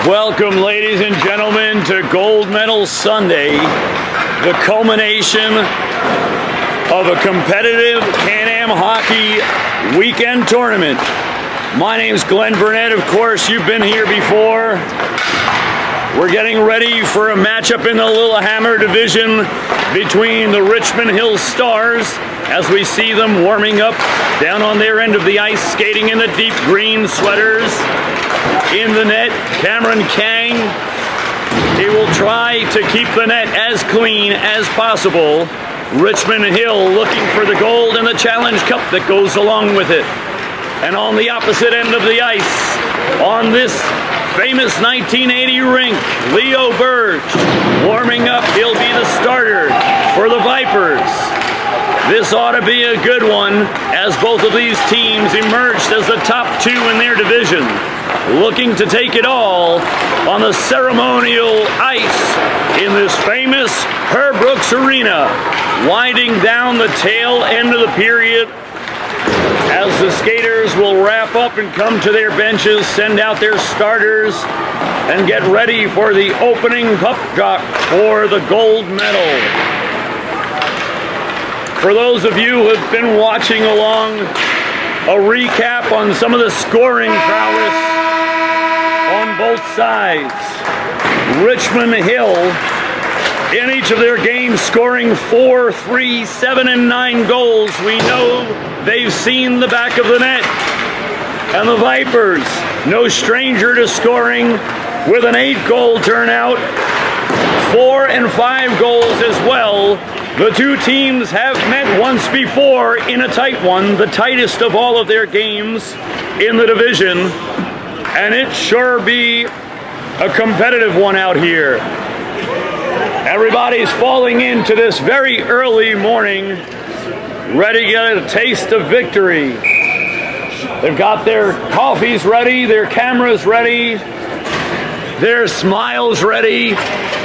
Welcome, ladies and gentlemen, to Gold Medal Sunday, the culmination of a competitive Can-Am hockey weekend tournament. My name's Glenn Burnett. Of course, you've been here before. We're getting ready for a matchup in the Lillehammer division between the Richmond Hill Stars, as we see them warming up down on their end of the ice, skating in the deep green sweaters. In the net, Cameron Kang. He will try to keep the net as clean as possible. Richmond Hill looking for the gold and the Challenge Cup that goes along with it. And on the opposite end of the ice, on this famous 1980 rink, Leo Burge warming up. He'll be the starter for the Vipers. This ought to be a good one, as both of these teams emerged as the top two in their division, looking to take it all on the ceremonial ice in this famous Herb Brooks Arena, winding down the tail end of the period as the skaters will wrap up and come to their benches, send out their starters, and get ready for the opening puck drop for the gold medal. For those of you who have been watching along, a recap on some of the scoring prowess on both sides. Richmond Hill, in each of their games, scoring 4, 3, 7, and 9 goals. We know they've seen the back of the net. And the Vipers, no stranger to scoring, with an 8-goal turnout, 4 and 5 goals as well. The two teams have met once before in a tight one, the tightest of all of their games in the division. And it sure be a competitive one out here. Everybody's falling into this very early morning, ready to get a taste of victory. They've got their coffees ready, their cameras ready, their smiles ready.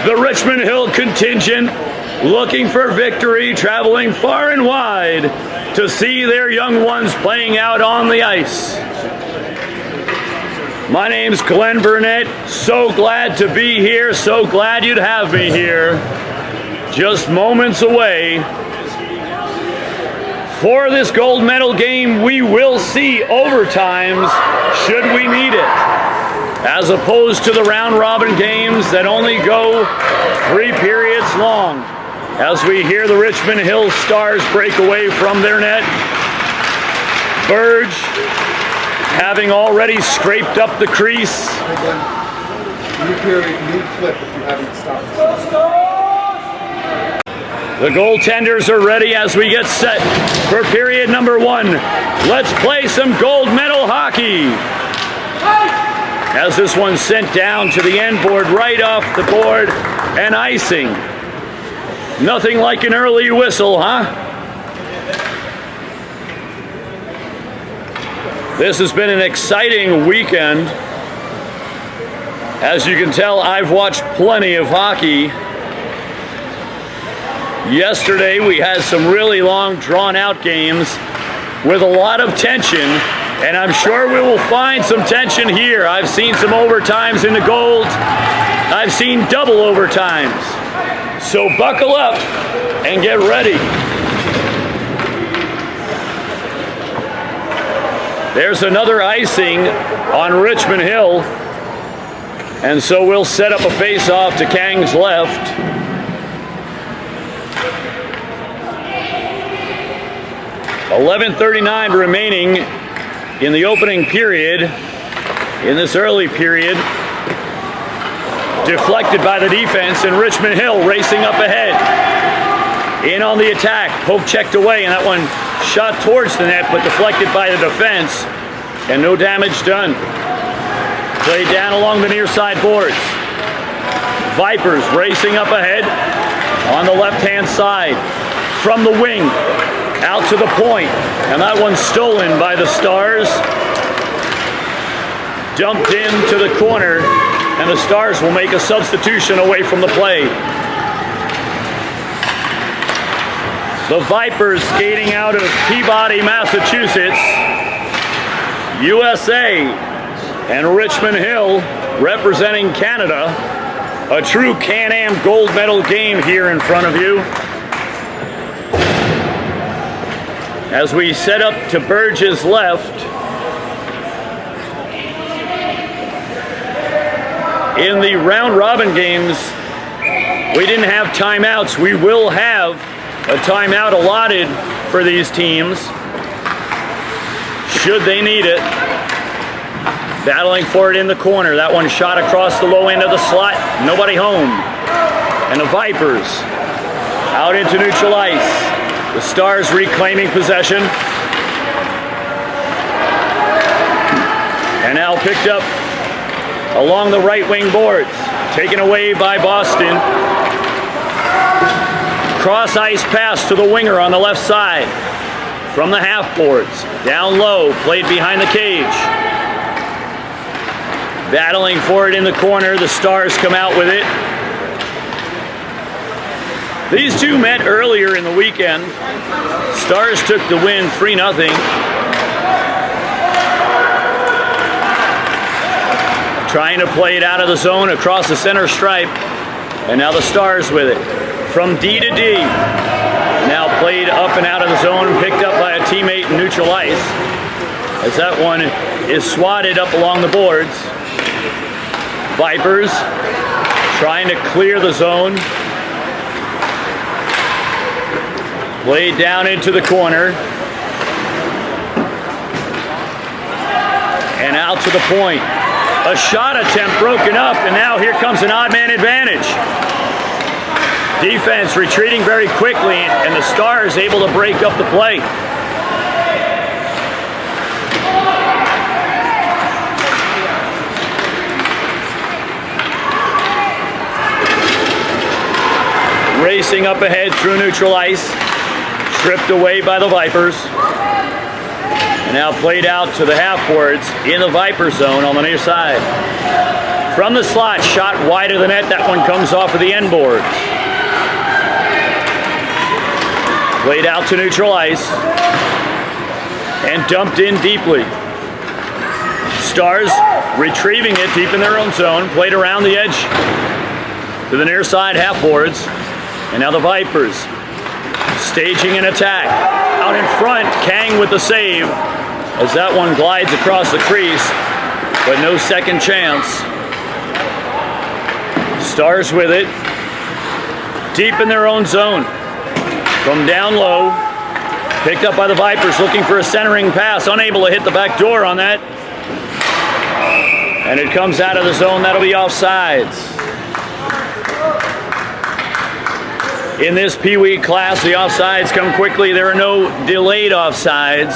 The Richmond Hill contingent looking for victory, traveling far and wide to see their young ones playing out on the ice. My name's Glenn Burnett. So glad to be here. So glad you'd have me here. Just moments away. For this gold medal game, we will see overtimes should we need it, as opposed to the round-robin games that only go 3 periods long. As we hear the Richmond Hill Stars break away from their net, Burge having already scraped up the crease. New period, new clip if you haven't stopped. The goaltenders are ready as we get set for period number 1. Let's play some gold medal hockey. As this one's sent down to the end board, right off the board, and icing. Nothing like an early whistle, huh? This has been an exciting weekend. As you can tell, I've watched plenty of hockey. Yesterday, we had some really long, drawn-out games with a lot of tension, and I'm sure we will find some tension here. I've seen some overtimes in the gold. I've seen double overtimes. So buckle up and get ready. There's another icing on Richmond Hill. And so we'll set up a face-off to Kang's left. .11:39 remaining in the opening period. In this early period, deflected by the defense, and Richmond Hill racing up ahead. In on the attack, poke checked away, and that one shot towards the net, but deflected by the defense, and no damage done. Played down along the near side boards. Vipers racing up ahead on the left-hand side. From the wing, out to the point, and that one's stolen by the Stars. Dumped into the corner, and the Stars will make a substitution away from the play. The Vipers skating out of Peabody, Massachusetts, USA. and Richmond Hill representing Canada. A true Can-Am gold medal game here in front of you. As we set up to Burge's left. In the round robin games, we didn't have timeouts. We will have a timeout allotted for these teams, should they need it. Battling for it in the corner. That one shot across the low end of the slot. Nobody home. And the Vipers out into neutral ice. The Stars reclaiming possession. And now picked up along the right wing boards. Taken away by Boston. Cross ice pass to the winger on the left side. From the half boards. Down low. Played behind the cage. Battling for it in the corner. The Stars come out with it. These two met earlier in the weekend. Stars took the win 3-0. Trying to play it out of the zone across the center stripe. And now the Stars with it. From D to D. Now played up and out of the zone. Picked up by a teammate in neutral ice. As that one is swatted up along the boards. Vipers trying to clear the zone. Played down into the corner. And out to the point. A shot attempt broken up, and now here comes an odd man advantage. Defense retreating very quickly, and the Stars able to break up the play. Racing up ahead through neutral ice. Stripped away by the Vipers. And now played out to the half boards in the Viper zone on the near side. From the slot, shot wide of the net. That one comes off of the end boards. Played out to neutral ice. And dumped in deeply. Stars retrieving it deep in their own zone. Played around the edge to the near side half boards. And now the Vipers staging an attack. Out in front, Kang with the save as that one glides across the crease, but no second chance. Stars with it. Deep in their own zone. From down low. Picked up by the Vipers looking for a centering pass. Unable to hit the back door on that. And it comes out of the zone. That'll be offsides. In this Pee Wee class, the offsides come quickly. There are no delayed offsides.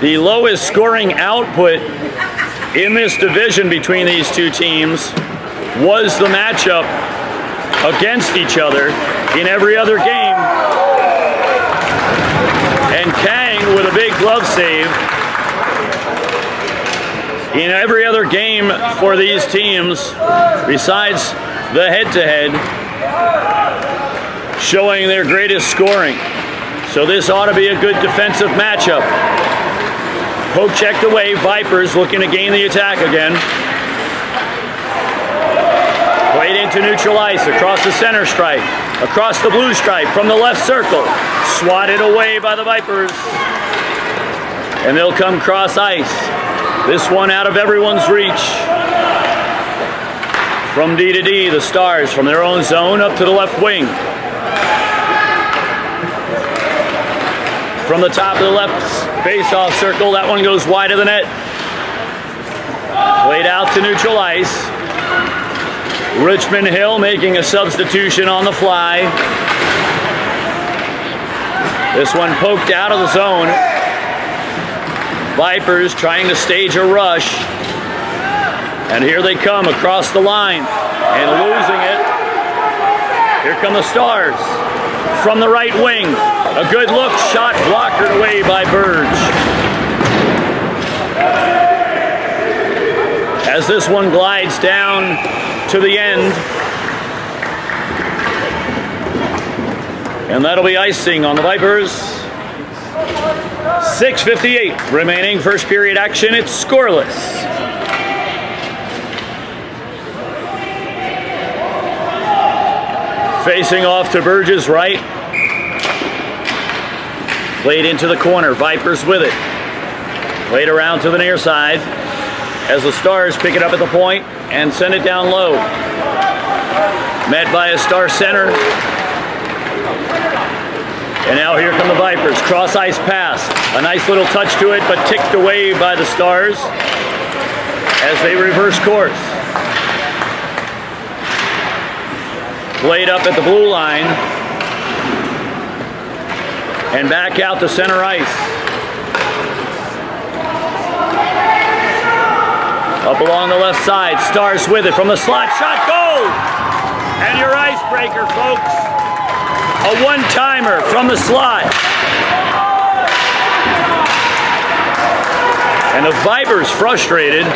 The lowest scoring output in this division between these two teams was the matchup against each other in every other game. And Kang with a big glove save. In every other game for these teams, besides the head-to-head, showing their greatest scoring. So this ought to be a good defensive matchup. Poke checked away, Vipers looking to gain the attack again. Played into neutral ice, across the center stripe, across the blue stripe, from the left circle. Swatted away by the Vipers. And they'll come cross ice. This one out of everyone's reach. From D to D, the Stars from their own zone up to the left wing. From the top of the left face-off circle, that one goes wide of the net. Played out to neutral ice. Richmond Hill making a substitution on the fly. This one poked out of the zone. Vipers trying to stage a rush. And here they come across the line and losing it. Here come the Stars from the right wing. A good look, shot blocked away by Burge. As this one glides down to the end. And that'll be icing on the Vipers. 6:58 remaining, first period action. It's scoreless. Facing off to Burge's right. Played into the corner. Vipers with it. Played around to the near side as the Stars pick it up at the point and send it down low. Met by a Star center. And now here come the Vipers. Cross ice pass. A nice little touch to it, but ticked away by the Stars as they reverse course. Played up at the blue line. And back out to center ice. Up along the left side. Stars with it from the slot. Shot, goal! And your icebreaker, folks. A one-timer from the slot. And the Vipers frustrated.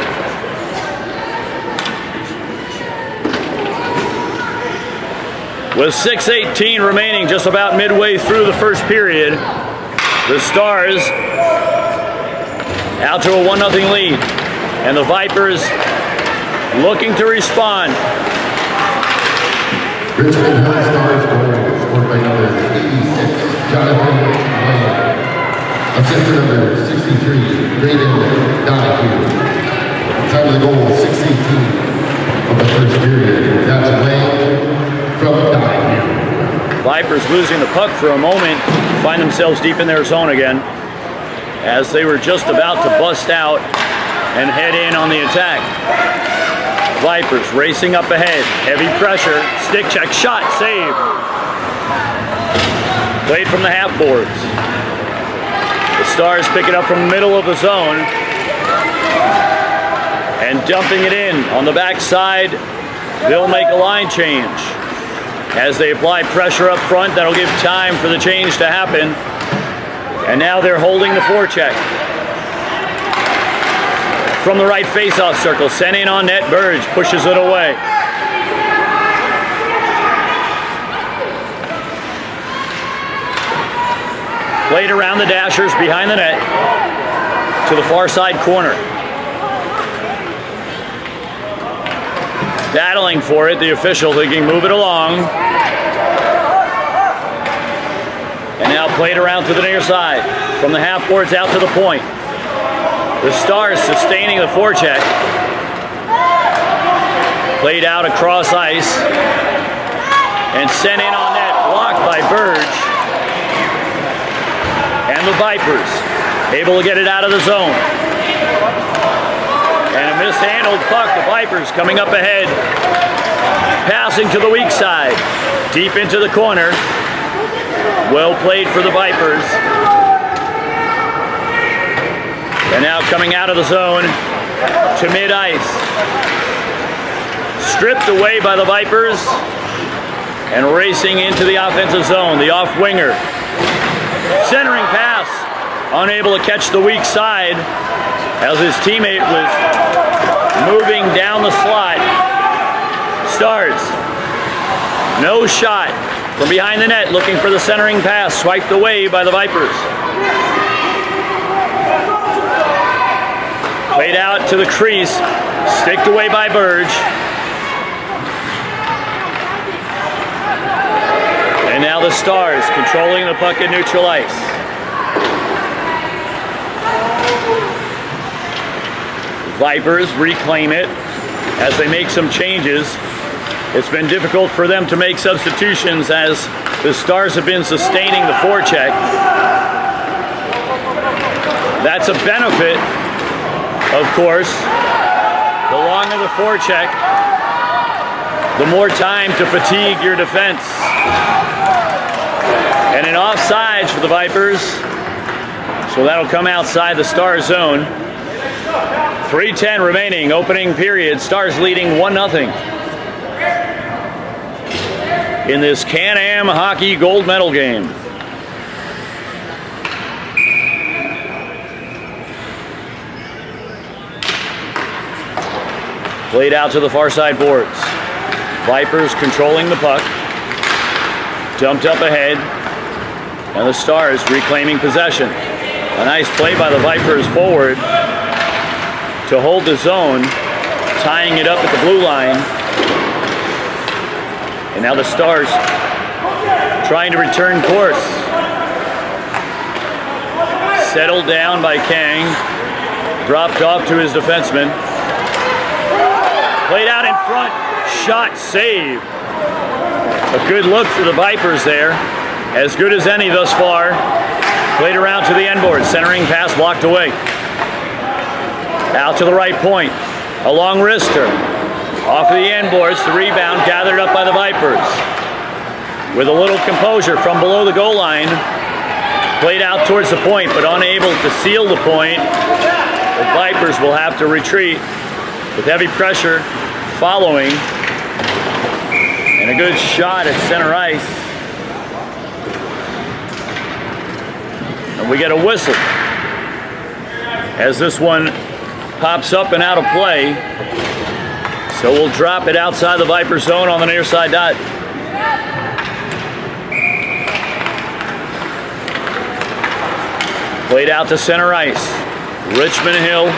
With 6:18 remaining, just about midway through the first period, the Stars out to a 1-0 lead. And the Vipers looking to respond. Richmond Hill Stars goal scored by number 86, Jonathan Lane. Assistant number 63, Braden Donahue. Time of the goal, 6:18 of the first period. That's Lane from Donahue. Vipers losing the puck for a moment, find themselves deep in their zone again as they were just about to bust out and head in on the attack. Vipers racing up ahead, heavy pressure, stick check, shot, save. Played from the half boards. The Stars pick it up from the middle of the zone and dumping it in on the backside. They'll make a line change. As they apply pressure up front, that'll give time for the change to happen. And now they're holding the forecheck. From the right face-off circle, sent in on net, Burge pushes it away. Played around the Dashers behind the net to the far side corner. Battling for it, the official thinking move it along. And now played around to the near side. From the half boards out to the point. The Stars sustaining the forecheck. Played out across ice. And sent in on net, blocked by Burge. And the Vipers able to get it out of the zone. And a mishandled puck, the Vipers coming up ahead. Passing to the weak side. Deep into the corner. Well played for the Vipers. And now coming out of the zone to mid-ice. Stripped away by the Vipers. And racing into the offensive zone, the off-winger. Centering pass. Unable to catch the weak side as his teammate was moving down the slot. Stars. No shot from behind the net, looking for the centering pass, swiped away by the Vipers. Played out to the crease, sticked away by Burge. And now the Stars controlling the puck at neutral ice. Vipers reclaim it as they make some changes. It's been difficult for them to make substitutions as the Stars have been sustaining the forecheck. That's a benefit, of course. The longer the forecheck, the more time to fatigue your defense. And an offsides for the Vipers. So that'll come outside the Stars zone. 3:10 remaining, opening period. Stars leading 1-0. In this Can-Am Hockey Gold Medal game. Played out to the far side boards. Vipers controlling the puck. Dumped up ahead. And the Stars reclaiming possession. A nice play by the Vipers forward to hold the zone, tying it up at the blue line. And now the Stars trying to return course. Settled down by Kang. Dropped off to his defenseman. Played out in front. Shot saved. A good look for the Vipers there. As good as any thus far. Played around to the end board. Centering pass blocked away. Out to the right point. A long wrister. Off of the end boards. The rebound gathered up by the Vipers. With a little composure from below the goal line. Played out towards the point, but unable to seal the point. The Vipers will have to retreat with heavy pressure following. And a good shot at center ice. And we get a whistle as this one pops up and out of play. So we'll drop it outside the Viper zone on the near side dot. Played out to center ice. Richmond Hill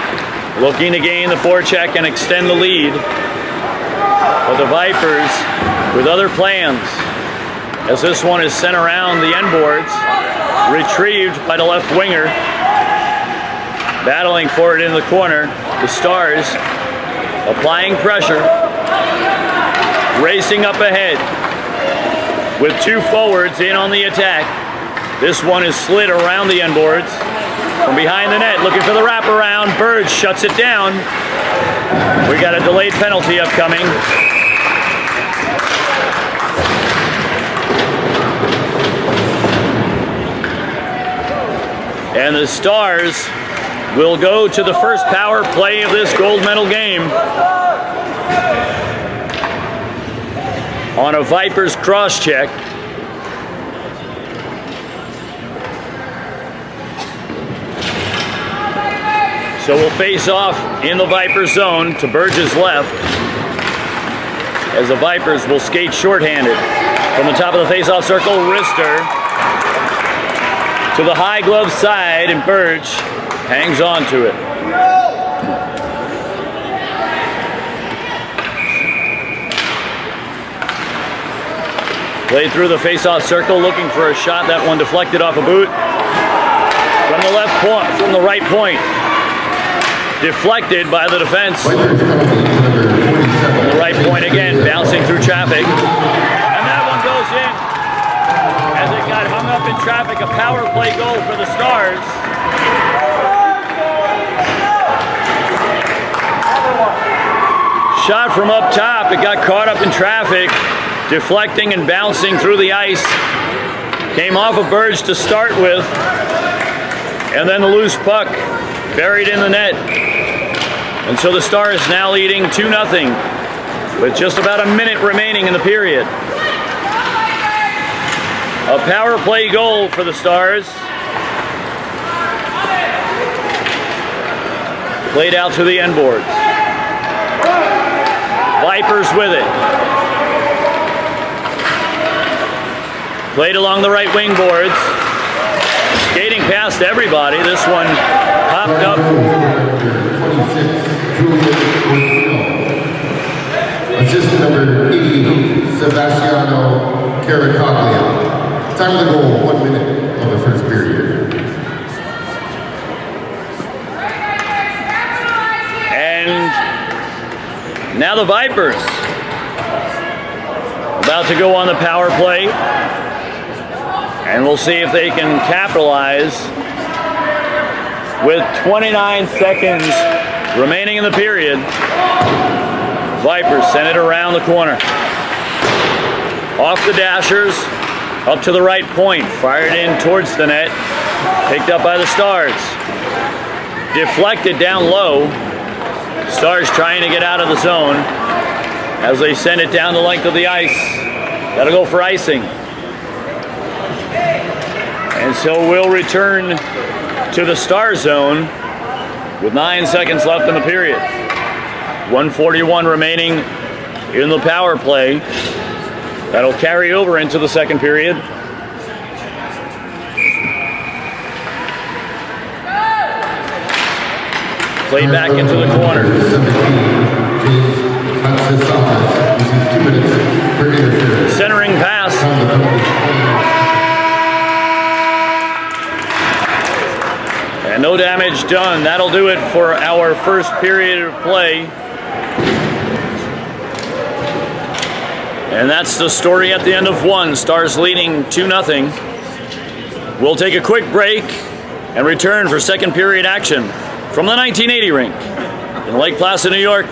looking to gain the forecheck and extend the lead. But the Vipers with other plans as this one is sent around the end boards. Retrieved by the left winger. Battling for it in the corner. The Stars applying pressure. Racing up ahead with two forwards in on the attack. This one is slid around the end boards. From behind the net, looking for the wraparound. Bird shuts it down. We got a delayed penalty upcoming. And the Stars will go to the first power play of this gold medal game. On a Vipers cross check. So we'll face off in the Vipers zone to Burge's left. As the Vipers will skate shorthanded. From the top of the face-off circle, wrister to the high glove side, and Burge hangs on to it. Played through the face-off circle, looking for a shot. That one deflected off a boot. From the left point, from the right point. Deflected by the defense. From the right point again, bouncing through traffic. And that one goes in. As it got hung up in traffic, a power play goal for the Stars. Shot from up top, it got caught up in traffic, deflecting and bouncing through the ice. Came off of Burge to start with, and then the loose puck buried in the net. And so the Stars now leading 2-0 with just about a minute remaining in the period. A power play goal for the Stars. Played out to the end boards. Vipers with it. Played along the right wing boards. Skating past everybody. This one popped up. Assistant number 80, Sebastiano Caracaglia. Time of the goal, 1 minute of the first period. And now the Vipers about to go on the power play. And we'll see if they can capitalize with 29 seconds remaining in the period. Vipers send it around the corner. Off the dashers, up to the right point, fired in towards the net, picked up by the Stars. Deflected down low. Stars trying to get out of the zone as they send it down the length of the ice. That'll go for icing. And so we'll return to the Star zone with 9 seconds left in the period. 1:41 remaining in the power play. That'll carry over into the second period. Played back into the corner. 17, James Hatsisakis, receives 2 minutes for interference. Centering pass. On the penalty. And no damage done. That'll do it for our first period of play. And that's the story at the end of one. Stars leading 2-0. We'll take a quick break and return for second period action from the 1980 rink in Lake Placid, New York.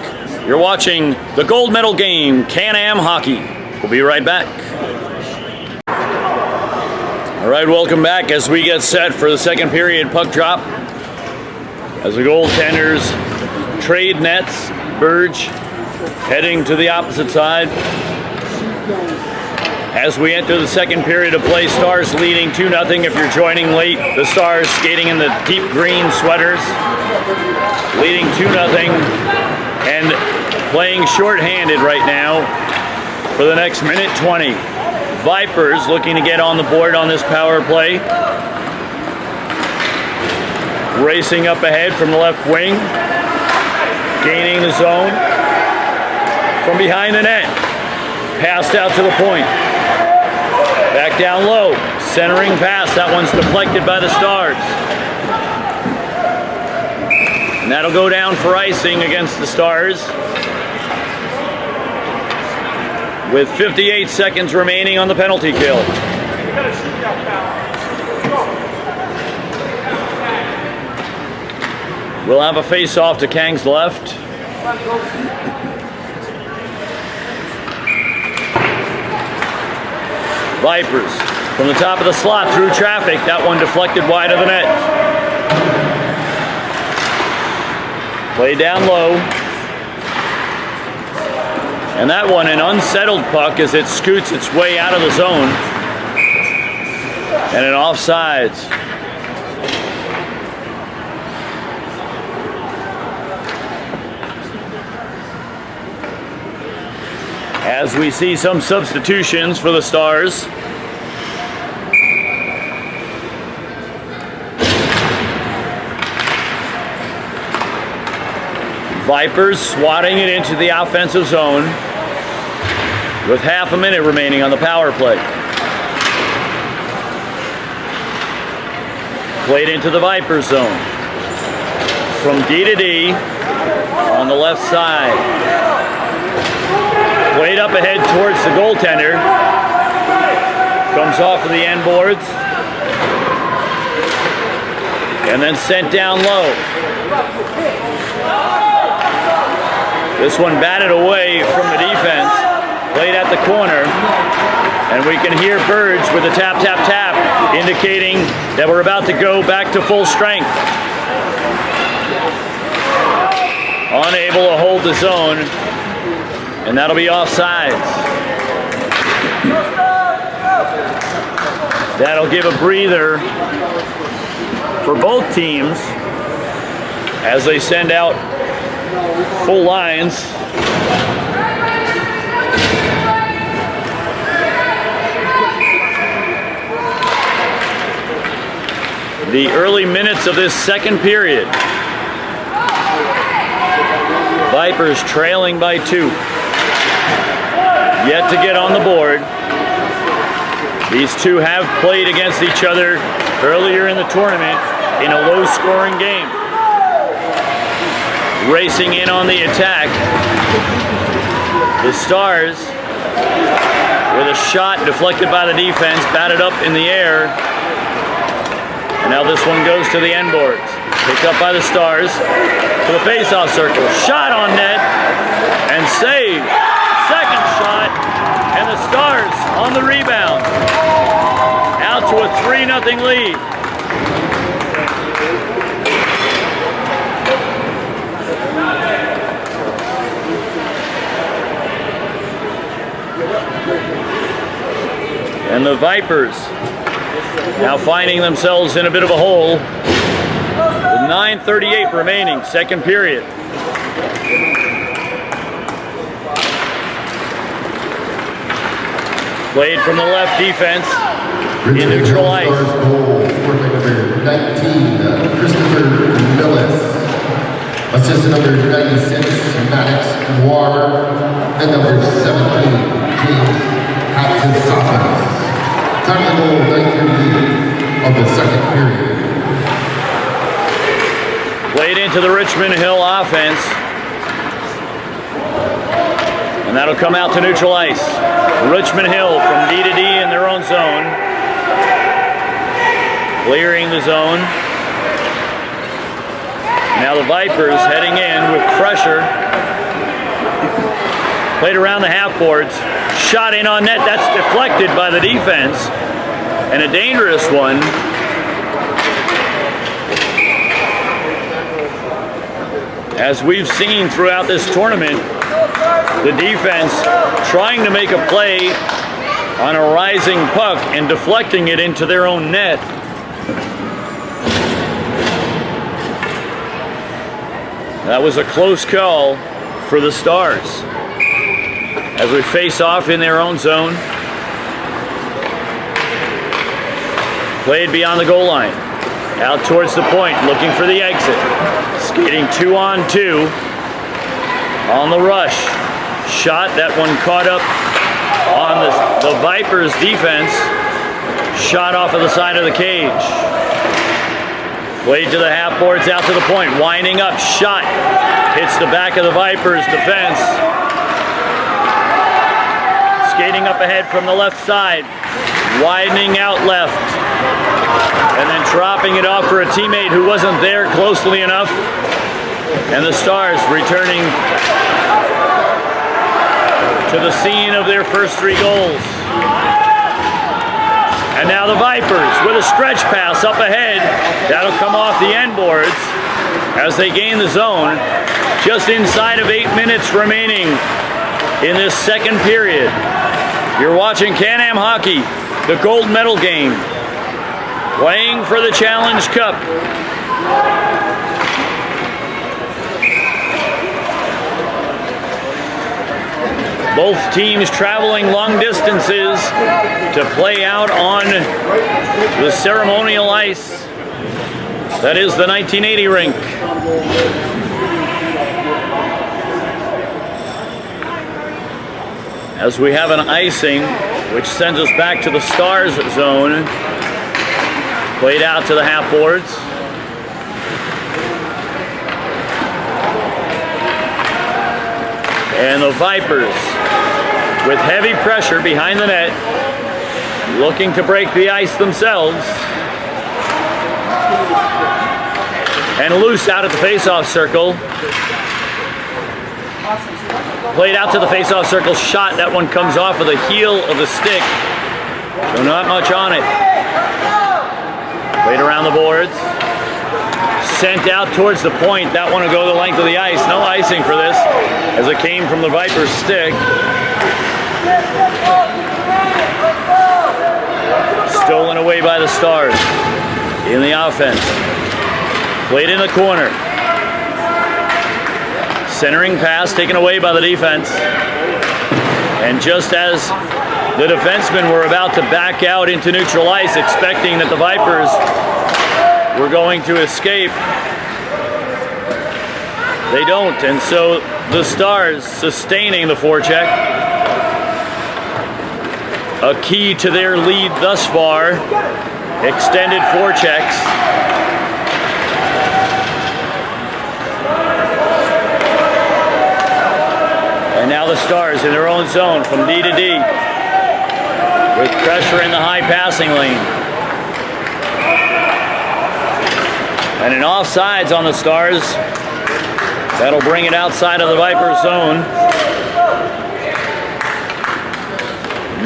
You're watching the gold medal game, Can-Am Hockey. We'll be right back. All right, welcome back as we get set for the second period puck drop. As the goaltenders trade nets, Burge heading to the opposite side. As we enter the second period of play, Stars leading 2-0. If you're joining late, the Stars skating in the deep green sweaters, leading 2-0 and playing shorthanded right now for the next minute 20. Vipers looking to get on the board on this power play. Racing up ahead from the left wing, gaining the zone from behind the net. Passed out to the point. Back down low. Centering pass. That one's deflected by the Stars. And that'll go down for icing against the Stars. With 58 seconds remaining on the penalty kill. We'll have a face-off to Kang's left. Vipers from the top of the slot through traffic. That one deflected wide of the net. Play down low. And that one, an unsettled puck as it scoots its way out of the zone. And an offsides. As we see some substitutions for the Stars. Vipers swatting it into the offensive zone with half a minute remaining on the power play. Played into the Vipers zone. From D to D on the left side. Played up ahead towards the goaltender. Comes off of the end boards. And then sent down low. This one batted away from the defense. Played at the corner. And we can hear Burge with a tap, tap, tap, indicating that we're about to go back to full strength. Unable to hold the zone. And that'll be offsides. That'll give a breather for both teams as they send out full lines. The early minutes of this second period. Vipers trailing by 2. Yet to get on the board. These two have played against each other earlier in the tournament in a low-scoring game. Racing in on the attack. The Stars, with a shot deflected by the defense, batted up in the air. And now this one goes to the end boards. Picked up by the Stars to the face-off circle. Shot on net and saved. Second shot, and the Stars on the rebound. Out to a 3-0 lead. And the Vipers now finding themselves in a bit of a hole with 9:38 remaining, second period. Played from the left defense in neutral ice. Goal, 19, Christopher Millis. Assistant number 96, Maddox Warner. And number 17, James Hatzis. Time to go 9:38 of the second period. Played into the Richmond Hill offense. And that'll come out to neutral ice. Richmond Hill from D to D in their own zone. Clearing the zone. Now the Vipers heading in with pressure. Played around the half boards. Shot in on net. That's deflected by the defense. And a dangerous one. As we've seen throughout this tournament, the defense trying to make a play on a rising puck and deflecting it into their own net. That was a close call for the Stars. As we face off in their own zone. Played beyond the goal line. Out towards the point, looking for the exit. Skating 2-on-2 on the rush. Shot, that one caught up on the Vipers defense. Shot off of the side of the cage. Played to the half boards, out to the point, winding up, shot. Hits the back of the Vipers defense. Skating up ahead from the left side. Widening out left. And then dropping it off for a teammate who wasn't there closely enough. And the Stars returning to the scene of their first 3 goals. And now the Vipers with a stretch pass up ahead. That'll come off the end boards as they gain the zone. Just inside of 8 minutes remaining in this second period. You're watching Can-Am Hockey, the gold medal game. Playing for the Challenge Cup. Both teams traveling long distances to play out on the ceremonial ice. That is the 1980 rink. As we have an icing, which sends us back to the Stars zone. Played out to the half boards. And the Vipers, with heavy pressure behind the net, looking to break the ice themselves. And loose out at the face-off circle. Played out to the face-off circle, shot. That one comes off of the heel of the stick. So not much on it. Played around the boards. Sent out towards the point. That one will go the length of the ice. No icing for this, as it came from the Viper's stick. Stolen away by the Stars in the offense. Played in the corner. Centering pass taken away by the defense. And just as the defensemen were about to back out into neutral ice, expecting that the Vipers were going to escape, they don't. And so the Stars sustaining the forecheck. A key to their lead thus far. Extended forechecks. And now the Stars in their own zone from D to D, with pressure in the high passing lane. And an offsides on the Stars. That'll bring it outside of the Vipers zone.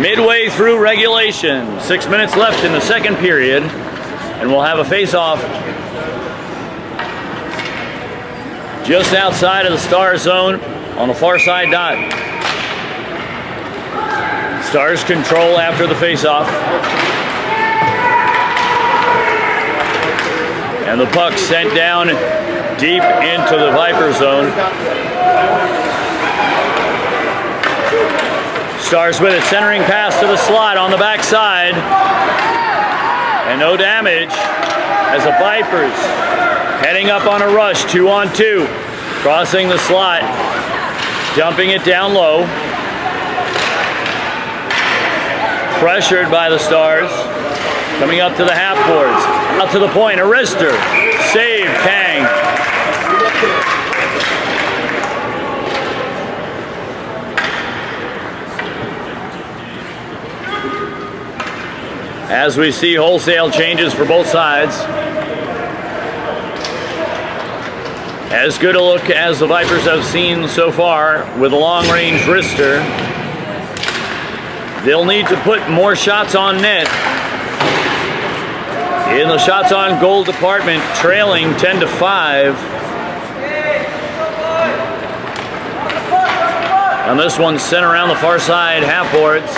Midway through regulation, 6 minutes left in the second period, and we'll have a face-off just outside of the Stars zone on the far side dot. Stars control after the face-off. And the puck sent down deep into the Viper zone. Stars with it, centering pass to the slot on the backside. And no damage as the Vipers heading up on a rush, 2-on-2. Crossing the slot, dumping it down low. Pressured by the Stars. Coming up to the half boards. Out to the point, a wrister. Save, Kang. As we see wholesale changes for both sides. As good a look as the Vipers have seen so far with a long-range wrister. They'll need to put more shots on net. In the shots on goal department, trailing 10-5. And this one sent around the far side half boards.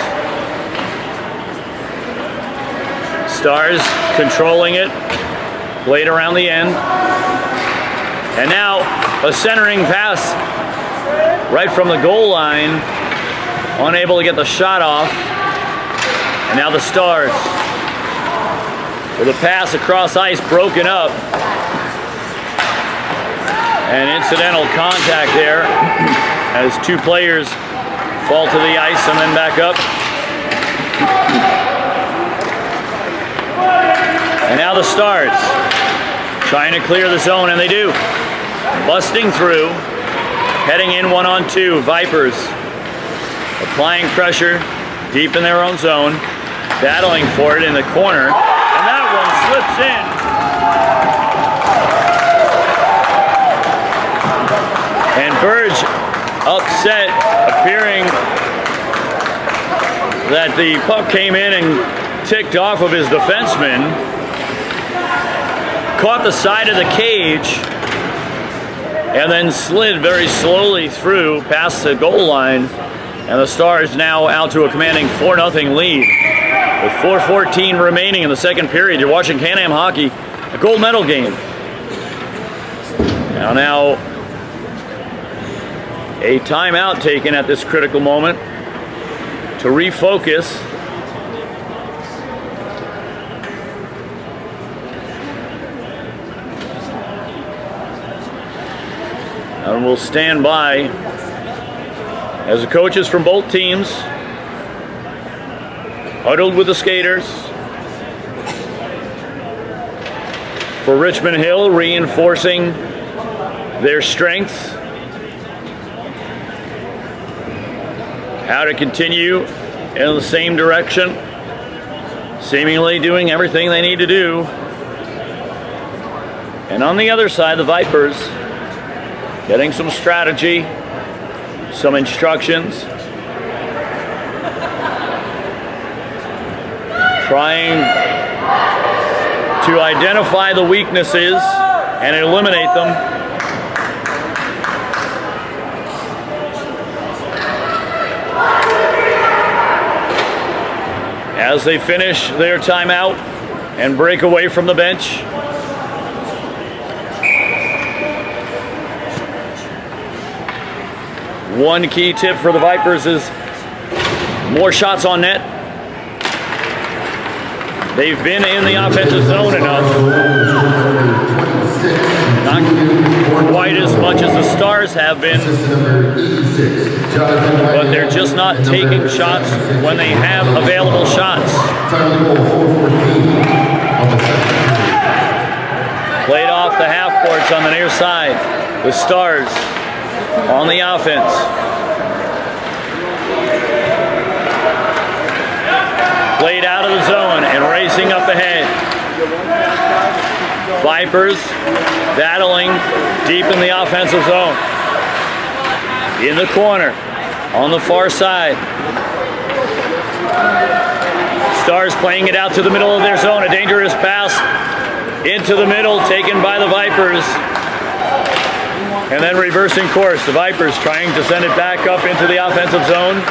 Stars controlling it. Played around the end. And now a centering pass right from the goal line. Unable to get the shot off. And now the Stars with a pass across ice broken up. An incidental contact there as two players fall to the ice and then back up. And now the Stars trying to clear the zone, and they do. Busting through, heading in 1-on-2. Vipers applying pressure deep in their own zone, battling for it in the corner, and that one slips in. And Burge upset, appearing that the puck came in and ticked off of his defenseman, caught the side of the cage, and then slid very slowly through past the goal line. And the Stars now out to a commanding 4-0 lead. With 4:14 remaining in the second period, you're watching Can-Am hockey, a gold medal game. Now a timeout taken at this critical moment to refocus. And we'll stand by as the coaches from both teams huddled with the skaters. For Richmond Hill, reinforcing their strengths. How to continue in the same direction, seemingly doing everything they need to do. And on the other side, the Vipers getting some strategy, some instructions, trying to identify the weaknesses and eliminate them. As they finish their timeout and break away from the bench. One key tip for the Vipers is more shots on net. They've been in the offensive zone enough. Not quite as much as the Stars have been, but they're just not taking shots when they have available shots. Played off the half courts on the near side. The Stars on the offense. Played out of the zone and racing up ahead. Vipers battling deep in the offensive zone. In the corner, on the far side. Stars playing it out to the middle of their zone. A dangerous pass into the middle, taken by the Vipers. And then reversing course. The Vipers trying to send it back up into the offensive zone.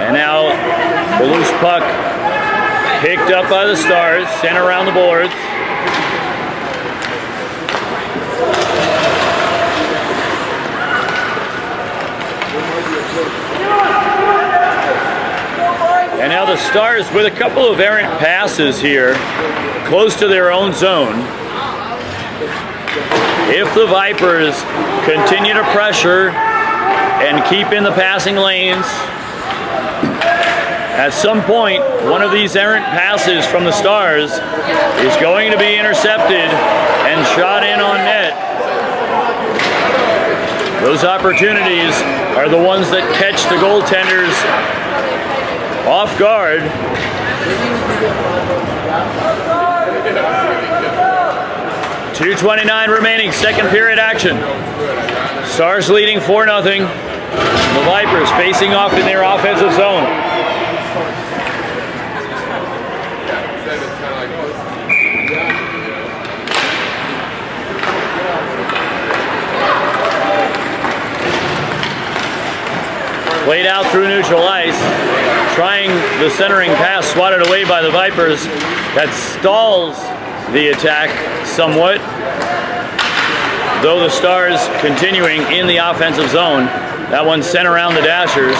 And now the loose puck picked up by the Stars, sent around the boards. And now the Stars with a couple of errant passes here, close to their own zone. If the Vipers continue to pressure and keep in the passing lanes, at some point, one of these errant passes from the Stars is going to be intercepted and shot in on net. Those opportunities are the ones that catch the goaltenders off guard. .229 remaining, second period action. Stars leading 4-0. The Vipers facing off in their offensive zone. Played out through neutral ice, trying the centering pass, swatted away by the Vipers. That stalls the attack somewhat, though the Stars continuing in the offensive zone. That one sent around the Dashers.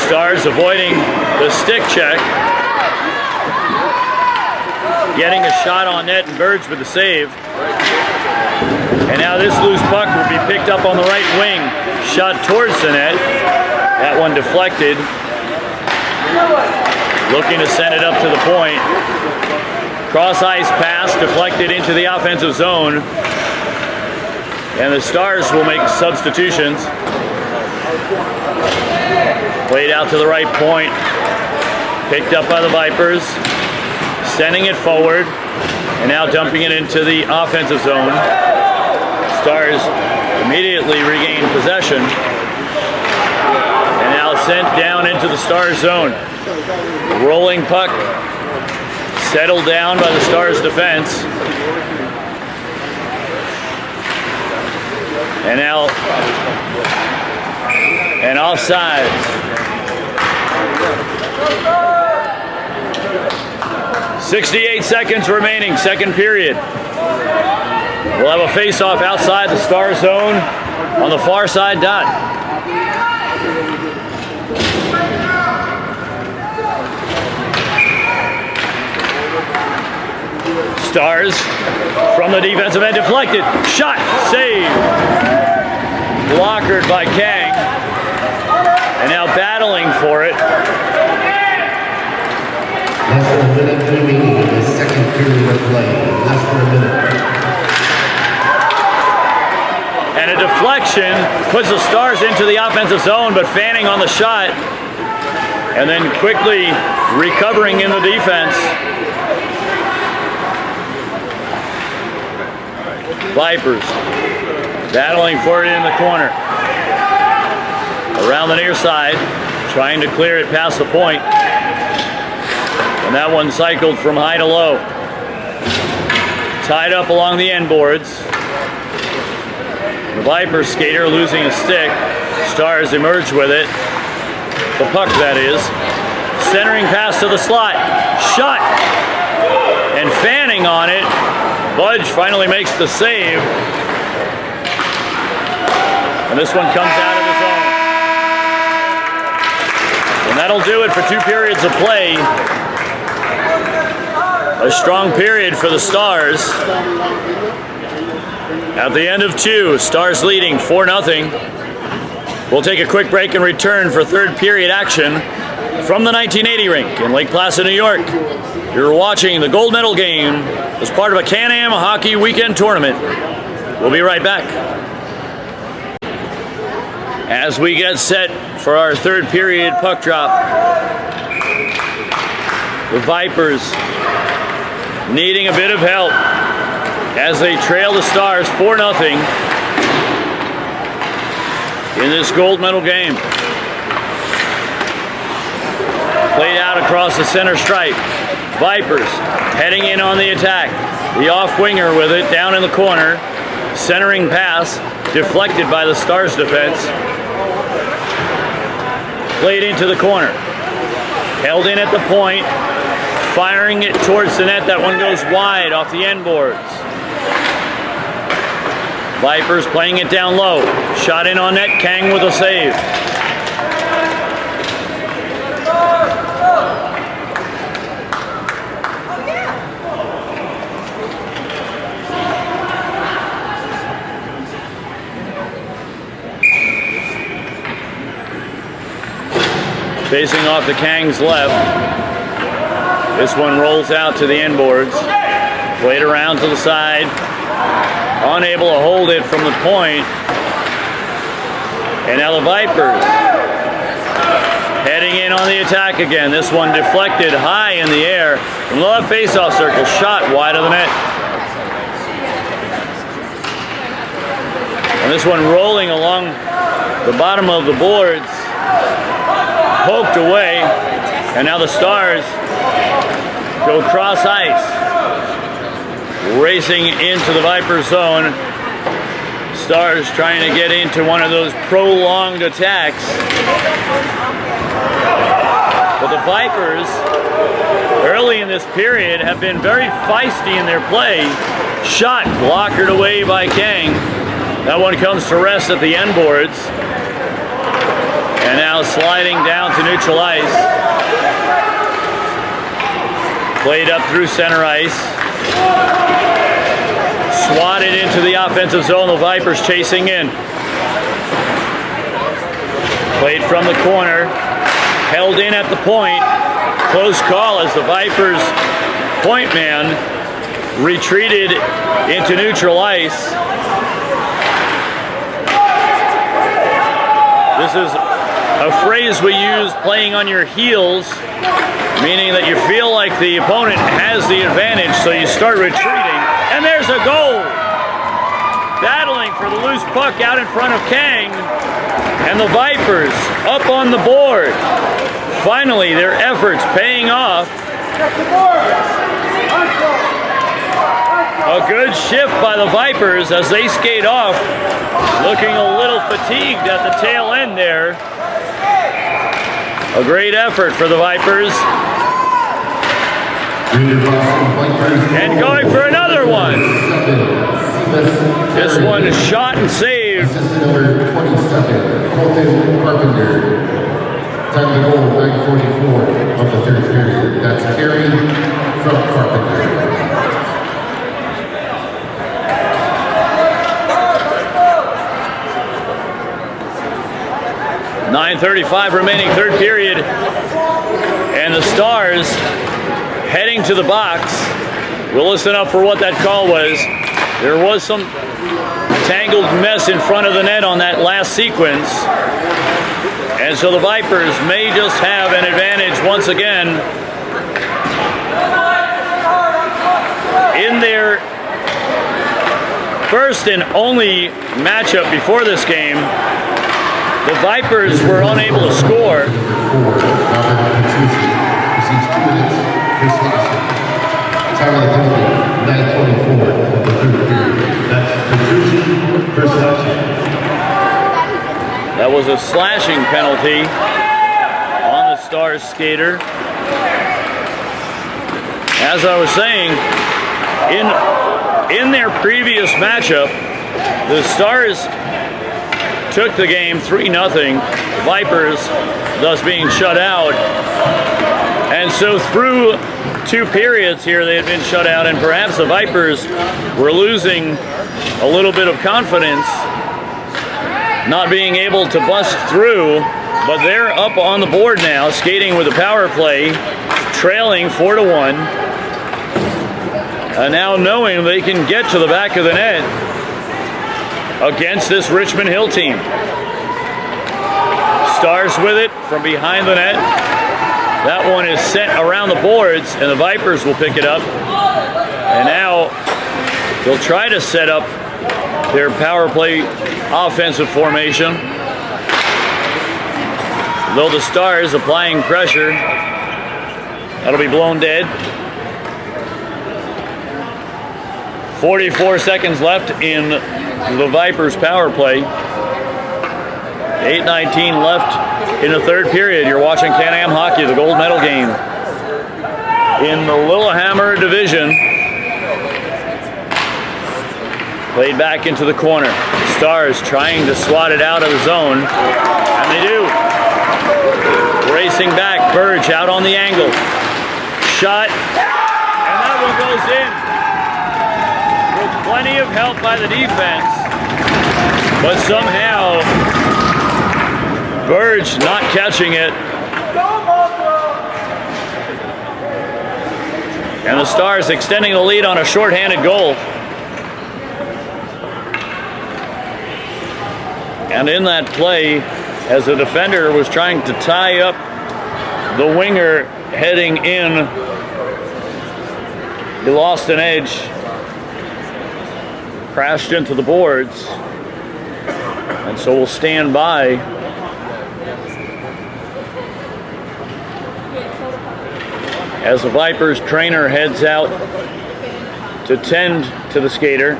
Stars avoiding the stick check. Getting a shot on net, and Burge with the save. And now this loose puck will be picked up on the right wing, shot towards the net. That one deflected. Looking to send it up to the point. Cross ice pass deflected into the offensive zone. And the Stars will make substitutions. Played out to the right point. Picked up by the Vipers. Sending it forward. And now dumping it into the offensive zone. Stars immediately regain possession. And now sent down into the Stars zone. Rolling puck. Settled down by the Stars defense. And now an offside. .68 seconds remaining, second period. We'll have a face-off outside the Star zone on the far side dot. Stars from the defensive end, deflected, shot, save. Blockered by Kang. And now battling for it. Less than a minute remaining in the second period of play. Less than a minute. And a deflection puts the Stars into the offensive zone, but Fanning on the shot. And then quickly recovering in the defense. Vipers battling for it in the corner. Around the near side, trying to clear it past the point. And that one cycled from high to low. Tied up along the end boards. The Vipers skater losing a stick. Stars emerge with it. The puck, that is. Centering pass to the slot. Shot. And Fanning on it. Budge finally makes the save. And this one comes out of the zone. And that'll do it for 2 periods of play. A strong period for the Stars. At the end of 2, Stars leading 4-0. We'll take a quick break and return for third period action from the 1980 rink in Lake Placid, New York. You're watching the gold medal game as part of a Can-Am Hockey Weekend Tournament. We'll be right back. As we get set for our third period puck drop, the Vipers needing a bit of help as they trail the Stars 4-0 in this gold medal game. Played out across the center stripe. Vipers heading in on the attack. The off-winger with it down in the corner. Centering pass deflected by the Stars defense. Played into the corner. Held in at the point. Firing it towards the net. That one goes wide off the end boards. Vipers playing it down low. Shot in on net. Kang with a save. facing off to Kang's left. This one rolls out to the end boards. Played around to the side. Unable to hold it from the point. And now the Vipers heading in on the attack again. This one deflected high in the air from the left faceoff circle. Shot wide of the net. And this one rolling along the bottom of the boards. Poked away. And now the Stars go cross ice. Racing into the Viper zone. Stars trying to get into one of those prolonged attacks. But the Vipers, early in this period, have been very feisty in their play. Shot blockered away by Kang. That one comes to rest at the end boards. And now sliding down to neutral ice. Played up through center ice. Swatted into the offensive zone. The Vipers chasing in. Played from the corner. Held in at the point. Close call as the Vipers point man retreated into neutral ice. This is a phrase we use, playing on your heels, meaning that you feel like the opponent has the advantage, so you start retreating. And there's a goal! Battling for the loose puck out in front of Kang. And the Vipers up on the board. Finally, their efforts paying off. A good shift by the Vipers as they skate off, looking a little fatigued at the tail end there. A great effort for the Vipers. And going for another one. This one is shot and saved. Number 27, Colton Carpenter. Time of the goal, 9:44 of the third period. That's Carrie from Carpenter. 9:35 remaining, third period. And the Stars heading to the box. We'll listen up for what that call was. There was some tangled mess in front of the net on that last sequence. And so the Vipers may just have an advantage once again. In their first and only matchup before this game, the Vipers were unable to score. Time of the penalty, 9:24 of the third period. That's Petrucci for slashing. That was a slashing penalty on the Stars skater. As I was saying, in their previous matchup, the Stars took the game 3-0. Vipers thus being shut out. And so through two periods here, they had been shut out, and perhaps the Vipers were losing a little bit of confidence, not being able to bust through, but they're up on the board now, skating with a power play, trailing 4-1, and now knowing they can get to the back of the net against this Richmond Hill team. Stars with it from behind the net. That one is sent around the boards, and the Vipers will pick it up. And now they'll try to set up their power play offensive formation. Though the Stars applying pressure, that'll be blown dead. 44 seconds left in the Vipers power play. 8:19 left in the third period. You're watching Can-Am Hockey, the gold medal game. In the Lillehammer division. Played back into the corner. Stars trying to swat it out of the zone. And they do. Racing back, Burge out on the angle. Shot. And that one goes in. With plenty of help by the defense. But somehow, Burge not catching it. And the Stars extending the lead on a shorthanded goal. And in that play, as the defender was trying to tie up the winger heading in, he lost an edge, crashed into the boards, and so we'll stand by as the Vipers trainer heads out to tend to the skater.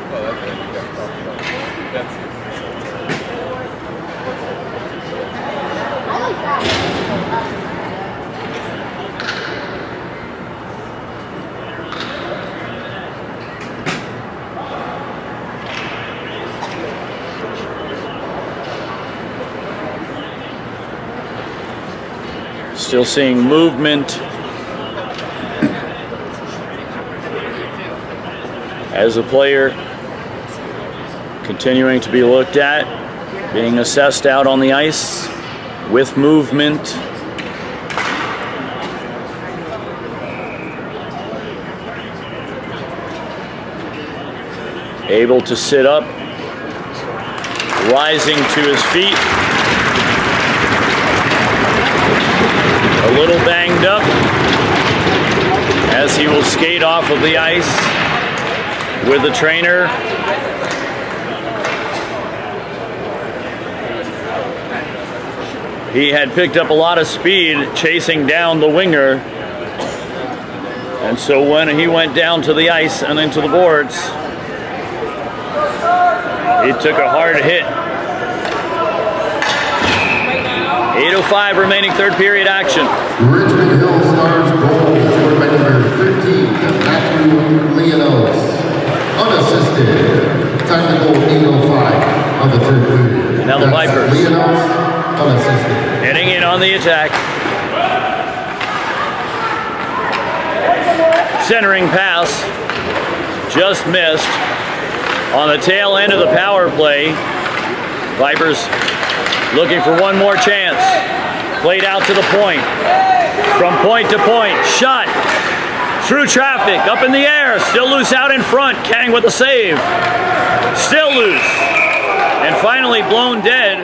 Still seeing movement as a player continuing to be looked at, being assessed out on the ice with movement. Able to sit up, rising to his feet. A little banged up as he will skate off of the ice with the trainer. He had picked up a lot of speed chasing down the winger, and so when he went down to the ice and into the boards, he took a hard hit. 8:05 remaining third period action. Richmond Hill Stars goal scored by number 15, Matthew Leonos. Unassisted. Time to goal 8:05 on the third period. And now the Vipers. Leonos, unassisted. Heading in on the attack. Centering pass. Just missed. On the tail end of the power play, Vipers looking for one more chance. Played out to the point. From point to point. Shot. Through traffic. Up in the air. Still loose out in front. Kang with a save. Still loose. And finally blown dead.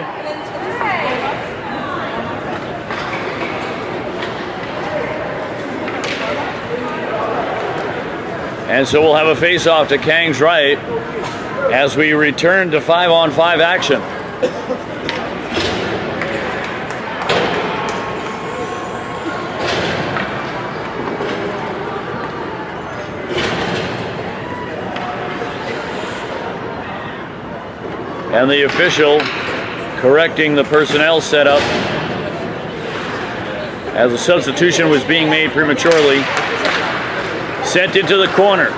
And so we'll have a face-off to Kang's right as we return to 5-on-5 action. And the official correcting the personnel setup as a substitution was being made prematurely. Sent into the corner.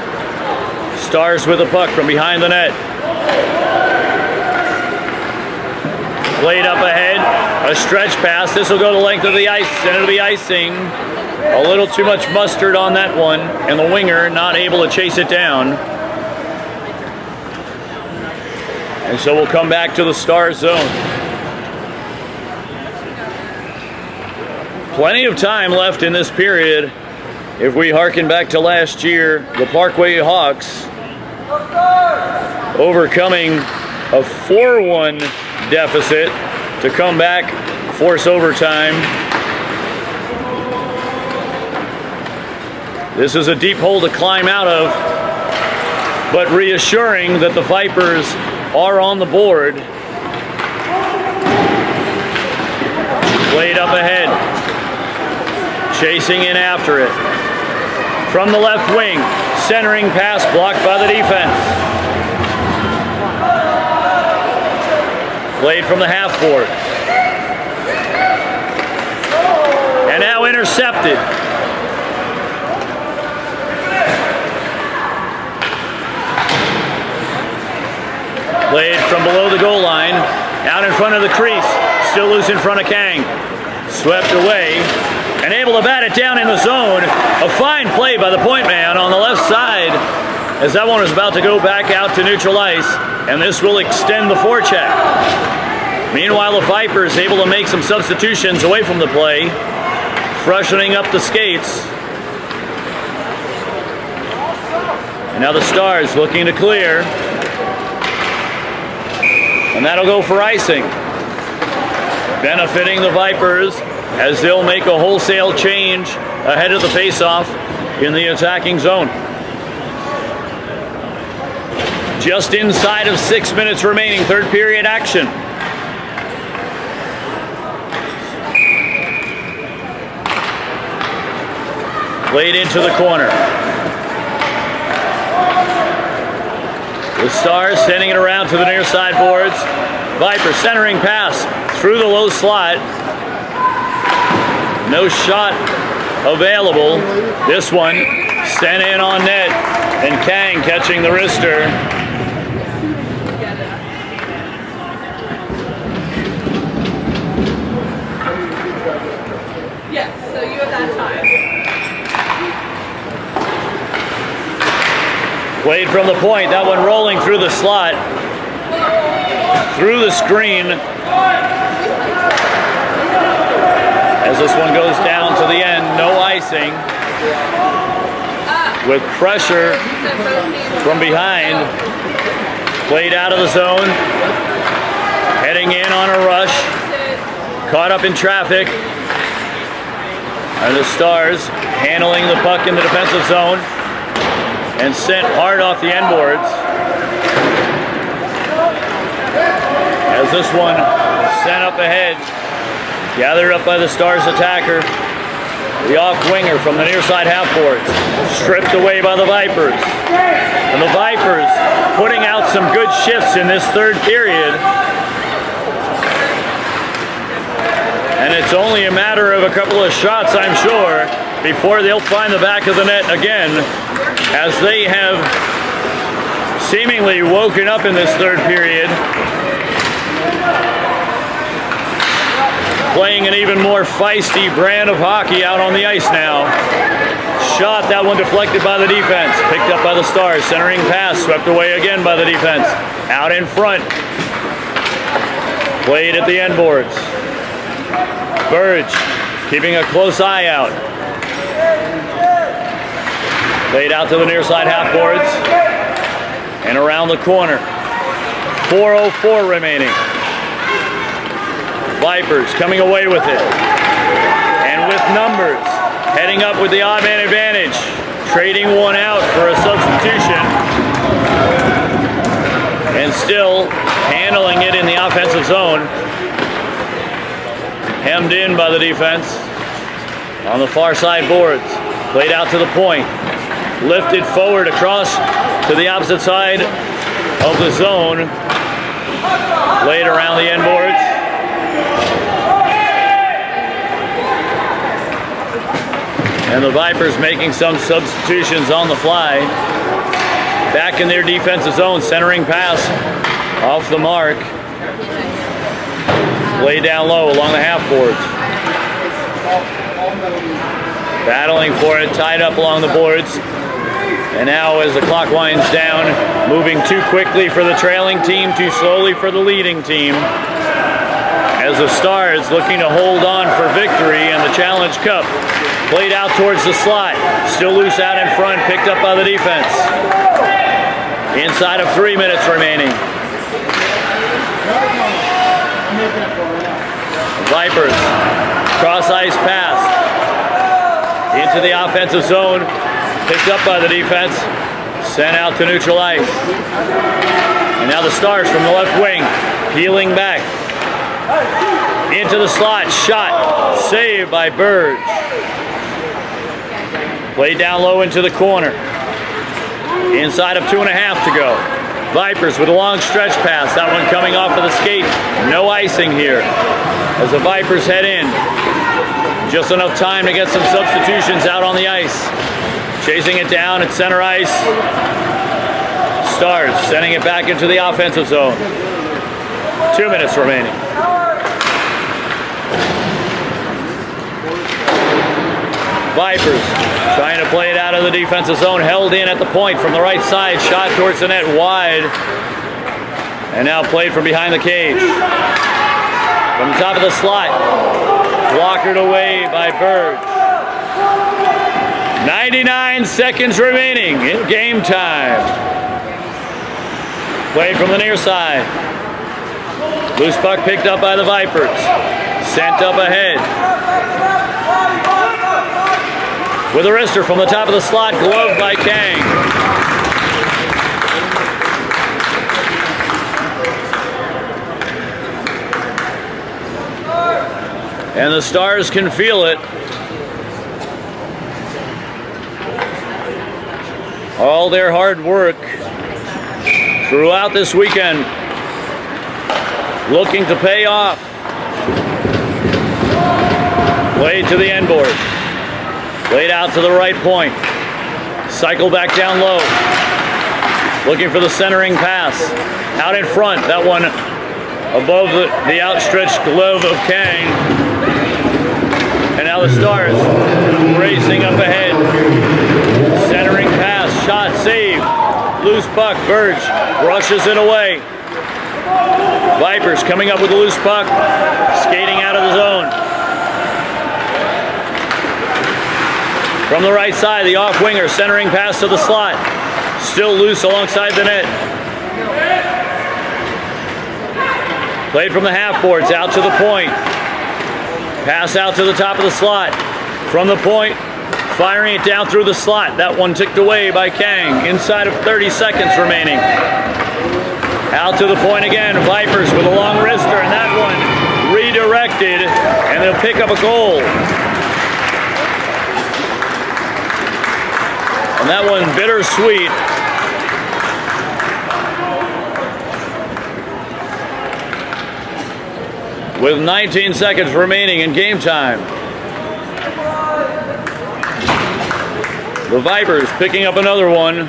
Stars with the puck from behind the net. Played up ahead. A stretch pass. This will go the length of the ice, and it'll be icing. A little too much mustard on that one, and the winger not able to chase it down. And so we'll come back to the Stars zone. Plenty of time left in this period. If we harken back to last year, the Parkway Hawks overcoming a 4-1 deficit to come back, force overtime. This is a deep hole to climb out of, but reassuring that the Vipers are on the board. Played up ahead. Chasing in after it. From the left wing. Centering pass blocked by the defense. Played from the half board. And now intercepted. Played from below the goal line, out in front of the crease, still loose in front of Kang. Swept away, and able to bat it down in the zone. A fine play by the point man on the left side, as that one is about to go back out to neutral ice, and this will extend the forecheck. Meanwhile, the Vipers able to make some substitutions away from the play, freshening up the skates. And now the Stars looking to clear. And that'll go for icing. Benefiting the Vipers as they'll make a wholesale change ahead of the faceoff in the attacking zone. Just inside of 6 minutes remaining, third period action. Played into the corner. The Stars sending it around to the near side boards. Viper centering pass through the low slot. No shot available. This one sent in on net, and Kang catching the wrister. Yes, so you have that time. Played from the point, that one rolling through the slot, through the screen, as this one goes down to the end. No icing, with pressure from behind. Played out of the zone, heading in on a rush, caught up in traffic. And the Stars handling the puck in the defensive zone and sent hard off the end boards. As this one sent up ahead, gathered up by the Stars attacker. The off winger from the near side half boards, stripped away by the Vipers. And the Vipers putting out some good shifts in this third period. And it's only a matter of a couple of shots, I'm sure, before they'll find the back of the net again, as they have seemingly woken up in this third period, playing an even more feisty brand of hockey out on the ice now. Shot, that one deflected by the defense, picked up by the Stars, centering pass, swept away again by the defense. Out in front, played at the end boards. Burge keeping a close eye out. Played out to the near side half boards and around the corner. 4:04 remaining. Vipers coming away with it. And with numbers, heading up with the odd man advantage. Trading one out for a substitution. And still handling it in the offensive zone. Hemmed in by the defense on the far side boards. Played out to the point. Lifted forward across to the opposite side of the zone. Played around the end boards. And the Vipers making some substitutions on the fly. Back in their defensive zone, centering pass off the mark. Played down low along the half boards. Battling for it, tied up along the boards. And now as the clock winds down, moving too quickly for the trailing team, too slowly for the leading team. As the Stars looking to hold on for victory in the Challenge Cup. Played out towards the slot, still loose out in front, picked up by the defense. Inside of 3 minutes remaining. Vipers, cross ice pass into the offensive zone, picked up by the defense, sent out to neutral ice. And now the Stars from the left wing, peeling back into the slot, shot, saved by Burge. Played down low into the corner. Inside of 2.5 to go. Vipers with a long stretch pass. That one coming off of the skate. No icing here as the Vipers head in. Just enough time to get some substitutions out on the ice. Chasing it down at center ice. Stars sending it back into the offensive zone. 2 minutes remaining. Vipers trying to play it out of the defensive zone, held in at the point from the right side, shot towards the net wide, and now played from behind the cage. From the top of the slot, blockered away by Burge. 99 seconds remaining in game time. Played from the near side. Loose puck picked up by the Vipers. Sent up ahead. With a wrister from the top of the slot, gloved by Kang. And the Stars can feel it. All their hard work throughout this weekend looking to pay off. Played to the end board. Played out to the right point. Cycle back down low. Looking for the centering pass. Out in front. That one above the outstretched glove of Kang. And now the Stars racing up ahead. Centering pass. Shot saved. Loose puck. Burge brushes it away. Vipers coming up with a loose puck. Skating out of the zone. From the right side, the off-winger centering pass to the slot. Still loose alongside the net. Played from the half boards out to the point. Pass out to the top of the slot. From the point, firing it down through the slot. That one ticked away by Kang. Inside of 30 seconds remaining. Out to the point again. Vipers with a long wrister, and that one redirected, and they'll pick up a goal. And that one bittersweet. With 19 seconds remaining in game time. The Vipers picking up another one.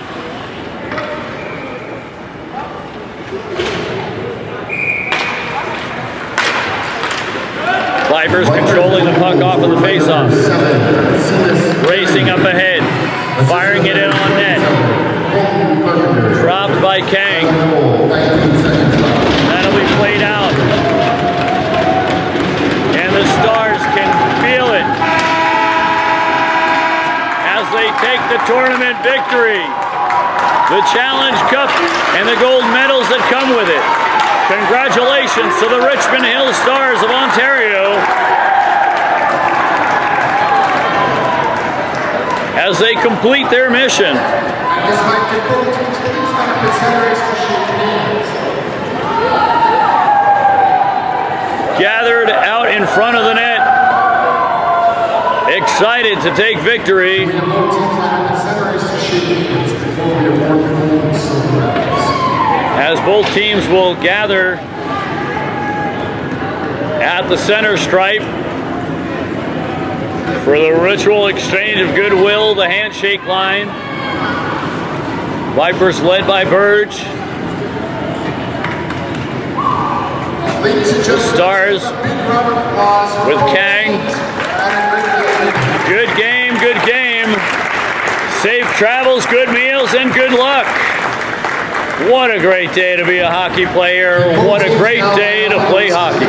Vipers controlling the puck off of the faceoff. Racing up ahead. Firing it in on net. Dropped by Kang. That'll be played out. And the Stars can feel it as they take the tournament victory. The Challenge Cup and the gold medals that come with it. Congratulations to the Richmond Hill Stars of Ontario as they complete their mission. Gathered out in front of the net, excited to take victory. As both teams will gather at the center stripe for the ritual exchange of goodwill, the handshake line. Vipers led by Burge. The Stars with Kang. Good game, good game. Safe travels, good meals, and good luck. What a great day to be a hockey player. What a great day to play hockey.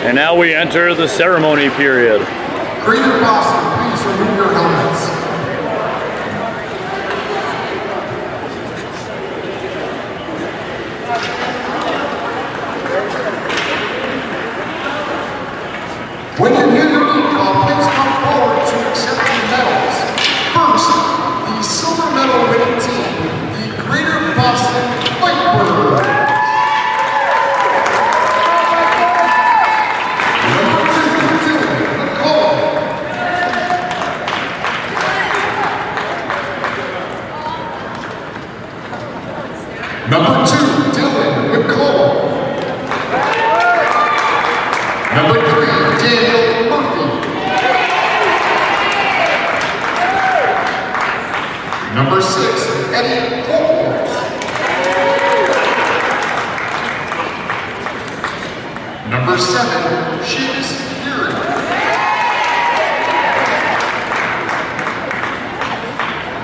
And now we enter the ceremony period. Greater Boston, please remove your helmets. When you hear the beat call, please come forward to accept your medals. First, the silver medal winning team, the Greater Boston Vipers. Number 2, Dylan McCall. Number 3, Daniel Murphy. Number 6, Eddie Holmes. Number 7, Sheamus Fury.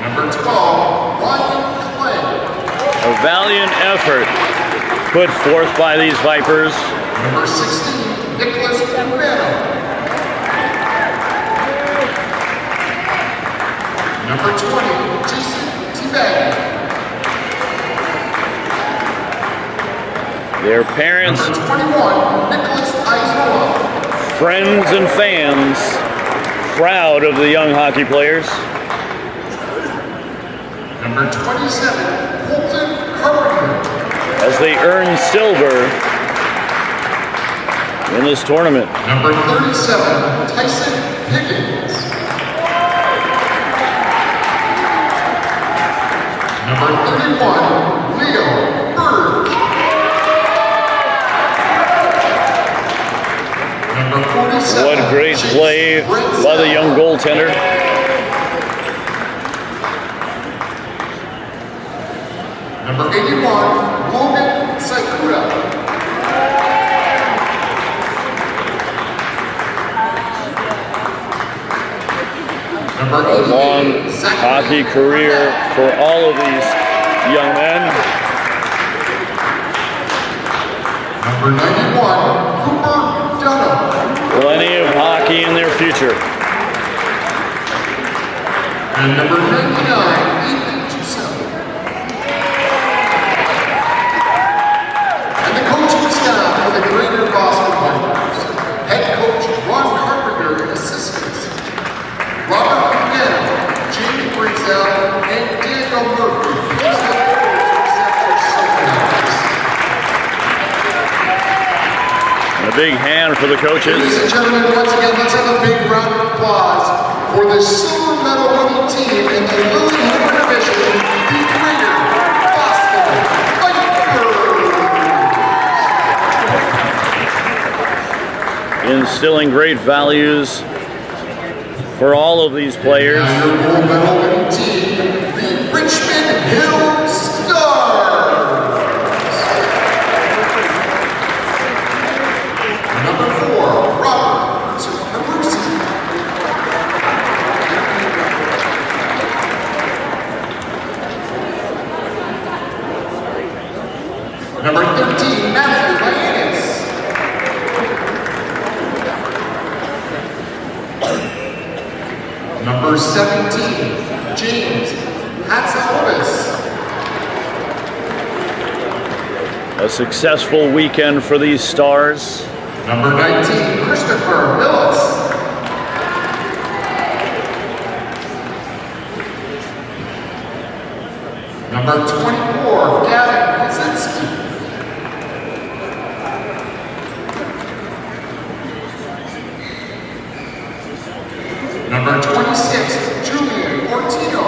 Number 12, Ryan Clay. A valiant effort put forth by these Vipers. Number 16, Nicholas Romano. Number 20, Jason Tebag. Their parents, Number 21, Nicholas Isola. friends, and fans proud of the young hockey players. Number 27, Colton Carpenter. As they earn silver in this tournament. Number 37, Tyson Higgins. Number 31, Leo Bird. Number 47, What great Chase play by the young goaltender. Number 81, Logan Saikuda. Number A 88, long Zachary hockey career for all of these young men. Number 91, Cooper Dunham. Plenty of hockey in their future. And number 99, Ethan Giselle. And the coaching staff for the Greater Boston Vipers. Head coach Ron Carpenter, assistants Robert McGinn, Jamie Brinzel, and Daniel Murphy. Please look forward to accept your silver medals. And a big hand for the coaches. Ladies and gentlemen, once again, let's have a big round of applause for the silver medal winning team in the Lily Hooper Division, the Greater Boston Vipers. Instilling great values for all of these players. And your gold medal winning team, the Richmond Hill Stars. Number 4, Robert Carusi. Number 13, Matthew Hyannis. Number 17, James Hatsalopoulos. A successful weekend for these stars. Number 19, Christopher Willis. Number 24, Gavin Kaczynski. Number 26, Julian Ortino.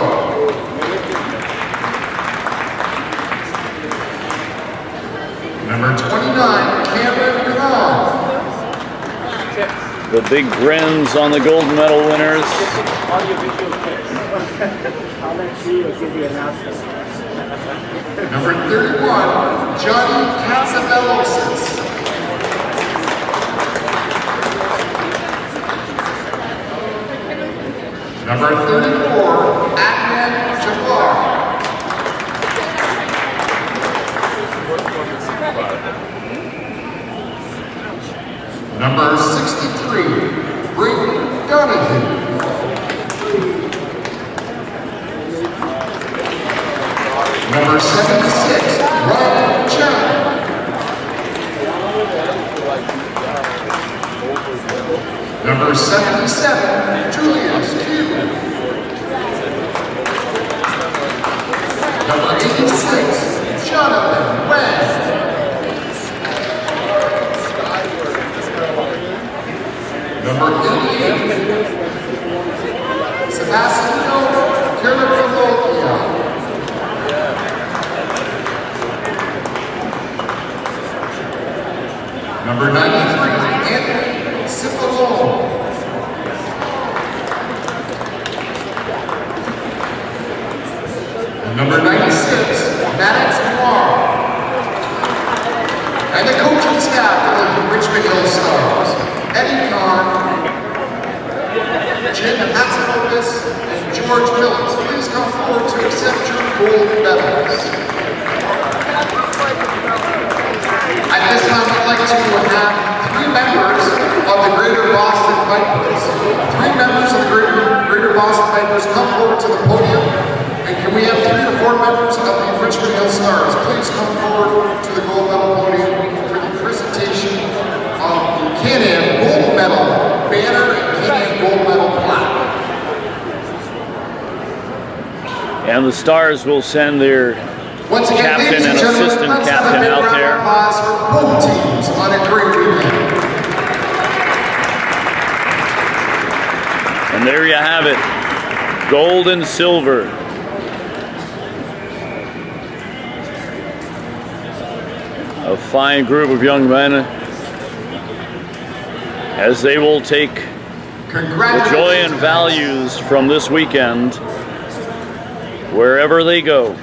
Number 29, Cameron Khan. The big grins on the gold medal winners. Number 31, Johnny Katzabelosis. Number 34, Adnan Jabbar. Number 63, Brayden Donahue. Number 76, Ryan Chan. Number 77, Julius Q. Number 86, Jonathan West. Number 88, Sebastiano Kirillopoulos. Number 93, Anthony Cipollone. Number 96, Maddox Noir. And the coaching staff of the Richmond Hill Stars, Eddie Kahn, Jim Hatsalopoulos, and George Phillips. Please come forward to accept your gold medals. At this time, I'd like to have 3 members of the Greater Boston Vipers. 3 members of the Greater Boston Vipers come forward to the podium. And can we have 3 or 4 members of the Richmond Hill Stars please come forward to the gold medal podium for the presentation of the Can-Am gold medal banner and Can-Am gold medal plaque. And the Stars will send their Once again, captain and assistant captain out there. For both teams on a great weekend. And there you have it, gold and silver. A fine group of young men as they will take the joy and values from this weekend wherever they go.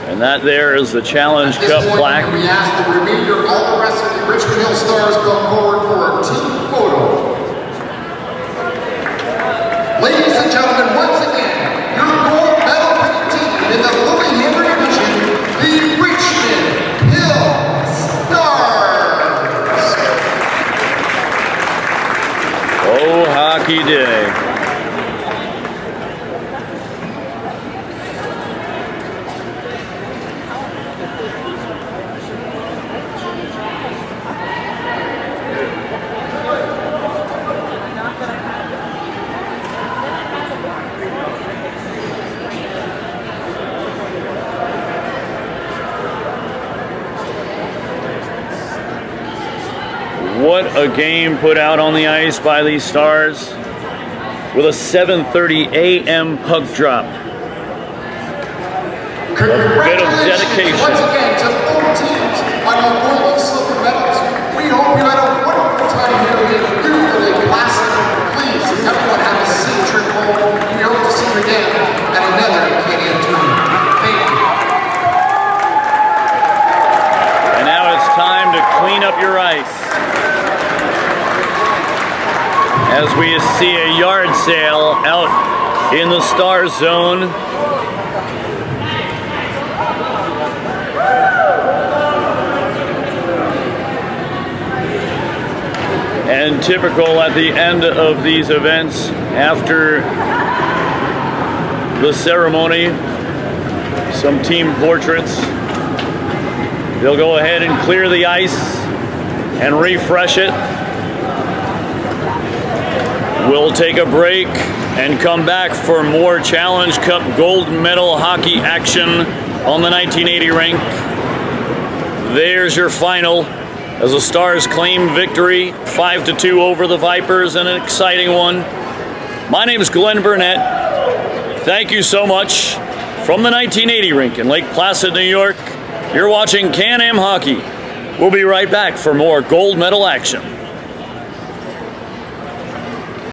And that there is the Challenge Cup plaque. We ask the remainder, all the rest of the Richmond Hill Stars come forward for a team photo. Ladies and gentlemen, once again, your gold medal winning team in the Louis Henry Division, the Richmond Hill Stars. Oh, hockey day. What a game put out on the ice by these Stars with a 7:30 a.m. puck drop. A bit of dedication. Once again to both teams on your gold and silver medals. We hope you had a wonderful time here in beautifully Placid. Please, everyone have a safe trip home. We hope to see you again at another Can-Am tournament. Thank you. And now it's time to clean up your ice. As we see a yard sale out in the Star Zone. And typical at the end of these events, after the ceremony, some team portraits. They'll go ahead and clear the ice and refresh it. We'll take a break and come back for more Challenge Cup gold medal hockey action on the 1980 rink. There's your final as the Stars claim victory 5-2 over the Vipers, and an exciting one. My name is Glenn Burnett. Thank you so much from the 1980 rink in Lake Placid, New York. You're watching Can-Am Hockey. We'll be right back for more gold medal action.